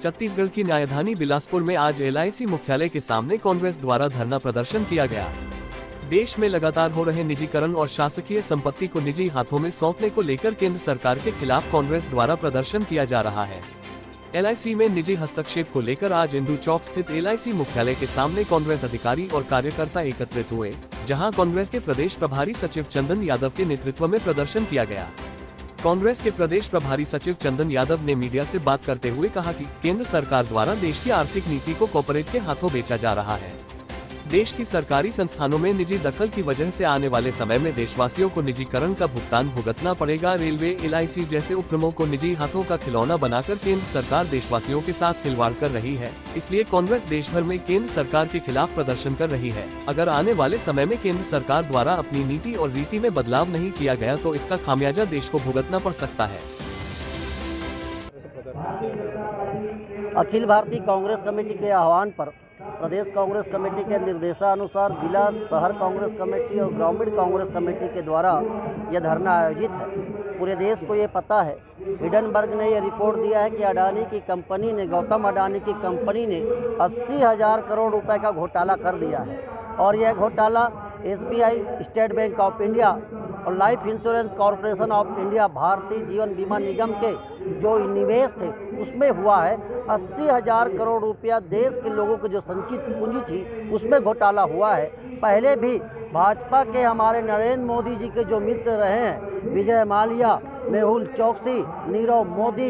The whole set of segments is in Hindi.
छत्तीसगढ़ की राजधानी बिलासपुर में आज LIC मुख्यालय के सामने कांग्रेस द्वारा धरना प्रदर्शन किया गया। देश में लगातार हो रहे निजीकरण और शासकीय संपत्ति को निजी हाथों में सौंपने को लेकर केंद्र सरकार के खिलाफ कांग्रेस द्वारा प्रदर्शन किया जा रहा है। LIC में निजी हस्तक्षेप को लेकर आज इंदू चौक स्थित LIC मुख्यालय के सामने कांग्रेस अधिकारी और कार्यकर्ता एकत्रित हुए, जहां कांग्रेस के प्रदेश प्रभारी सचिव चंदन यादव के नेतृत्व में प्रदर्शन किया गया। कांग्रेस के प्रदेश प्रभारी सचिव चंदन यादव ने मीडिया से बात करते हुए कहा कि केंद्र सरकार द्वारा देश की आर्थिक नीति को कॉर्पोरेट के हाथों बेचा जा रहा है। देश की सरकारी संस्थानों में निजी दखल की वजह से आने वाले समय में देशवासियों को निजीकरण का भुगतान भुगतना पड़ेगा। रेलवे, LIC जैसे उपक्रमों को निजी हाथों का खिलौना बनाकर केंद्र सरकार देशवासियों के साथ खिलवाड़ कर रही है। इसलिए कांग्रेस देश भर में केंद्र सरकार के खिलाफ प्रदर्शन कर रही है। अगर आने वाले समय में केंद्र सरकार द्वारा अपनी नीति और रीति में बदलाव नहीं किया गया तो इसका खामियाजा देश को भुगतना पड़ सकता है। अखिल भारतीय कांग्रेस कमेटी के आह्वान पर प्रदेश कांग्रेस कमेटी के निर्देशानुसार जिला शहर कांग्रेस कमेटी और ग्रामीण कांग्रेस कमेटी के द्वारा यह धरना आयोजित है। पूरे देश को ये पता है, हिडनबर्ग ने यह रिपोर्ट दिया है कि अडानी की कंपनी ने, गौतम अडानी की कंपनी ने 80,000 करोड़ रुपए का घोटाला कर दिया है। और यह घोटाला SBI, State Bank of India और Life Insurance Corporation of India, Bharatiya Jeevan बीमा निगम के जो निवेश थे उसमें हुआ है। 80,000 करोड़ रुपया देश के लोगों की जो संचित पूंजी थी उसमें घोटाला हुआ है। पहले भी भाजपा के हमारे नरेंद्र मोदी जी के जो मित्र रहे हैं, विजय माल्या, मेहुल चौकसी, नीरव मोदी,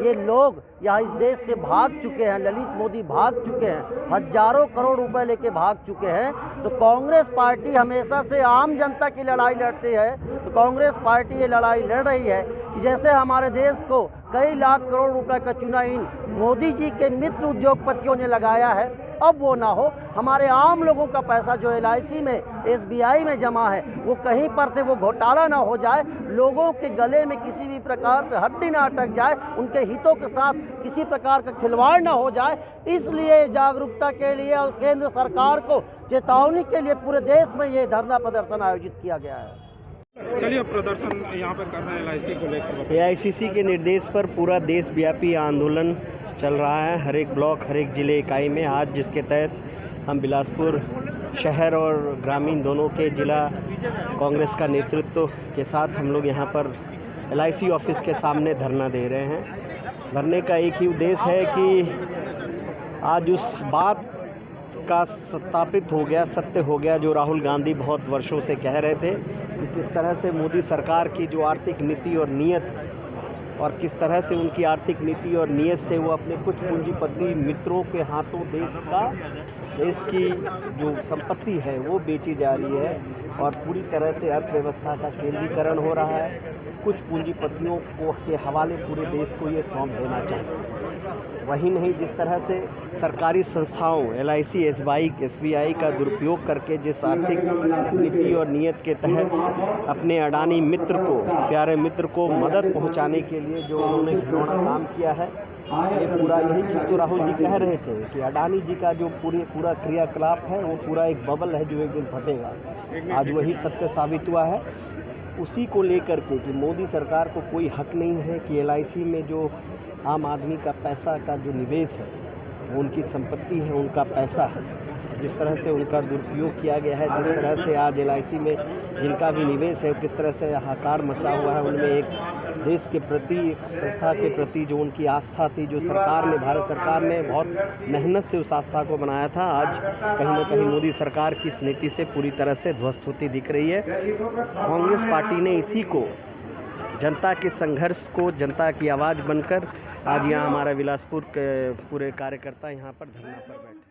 ये लोग यहाँ इस देश से भाग चुके हैं। ललित मोदी भाग चुके हैं, हजारों करोड़ रुपए लेके भाग चुके हैं। तो कांग्रेस पार्टी हमेशा से आम जनता की लड़ाई लड़ती है। तो कांग्रेस पार्टी ये लड़ाई लड़ रही है कि जैसे हमारे देश को कई लाख करोड़ रुपए का चुना इन मोदी जी के मित्र उद्योगपतियों ने लगाया है, अब वो ना हो। हमारे आम लोगों का पैसा जो LIC में, SBI में जमा है, वो कहीं पर से वो घोटाला ना हो जाए, लोगों के गले में किसी भी प्रकार से हड्डी ना अटक जाए, उनके हितों के साथ किसी प्रकार का खिलवाड़ ना हो जाए। इसलिए जागरूकता के लिए और केंद्र सरकार को चेतावनी के लिए पूरे देश में ये धरना प्रदर्शन आयोजित किया गया है। चलिए प्रदर्शन यहाँ पे कर रहे हैं LIC को लेकर। AICC के निर्देश पर पूरा देशव्यापी आंदोलन चल रहा है, हर एक ब्लॉक, हर एक जिले इकाई में। आज जिसके तहत हम बिलासपुर शहर और ग्रामीण दोनों के जिला कांग्रेस का नेतृत्व के साथ हम लोग यहाँ पर LIC ऑफिस के सामने धरना दे रहे हैं। धरने का एक ही उद्देश्य है कि आज उस बात का सत्यापित हो गया, सत्य हो गया जो राहुल गांधी बहुत वर्षों से कह रहे थे कि किस तरह से मोदी सरकार की जो आर्थिक नीति और नीयत, और किस तरह से उनकी आर्थिक नीति और नीयत से वो अपने कुछ पूंजीपति मित्रों के हाथों देश की जो संपत्ति है वो बेची जा रही है और पूरी तरह से अर्थव्यवस्था का केंद्रीकरण हो रहा है। कुछ पूंजीपतियों को के हवाले पूरे देश को ये सौंप देना चाहिए। वही नहीं, जिस तरह से सरकारी संस्थाओं LIC, SBI का दुरुपयोग करके जिस आर्थिक नीति और नीयत के तहत अपने अडानी मित्र को, प्यारे मित्र को मदद पहुंचाने के लिए जो उन्होंने घिनौना काम किया है, ये पूरा यही चीज़ तो राहुल जी कह रहे थे कि अडानी जी का जो पूरा क्रियाकलाप है वो पूरा एक बबल है जो एक दिन फटेगा। आज वही सत्य साबित हुआ है। उसी को लेकर के कि मोदी सरकार को कोई हक नहीं है कि LIC में जो आम आदमी का पैसा का जो निवेश है वो उनकी संपत्ति है, उनका पैसा है। जिस तरह से उनका दुरुपयोग किया गया है, जिस तरह से आज LIC में जिनका भी निवेश है किस तरह से हाहाकार मचा हुआ है, उनमें एक देश के प्रति, एक संस्था के प्रति जो उनकी आस्था थी, जो सरकार ने, भारत सरकार ने बहुत मेहनत से उस आस्था को बनाया था, आज कहीं ना कहीं मोदी सरकार की इस नीति से पूरी तरह से ध्वस्त होती दिख रही है। कांग्रेस पार्टी ने इसी को, जनता के संघर्ष को, जनता की आवाज़ बनकर आज यहाँ हमारा बिलासपुर के पूरे कार्यकर्ता यहाँ पर धरना पर बैठे।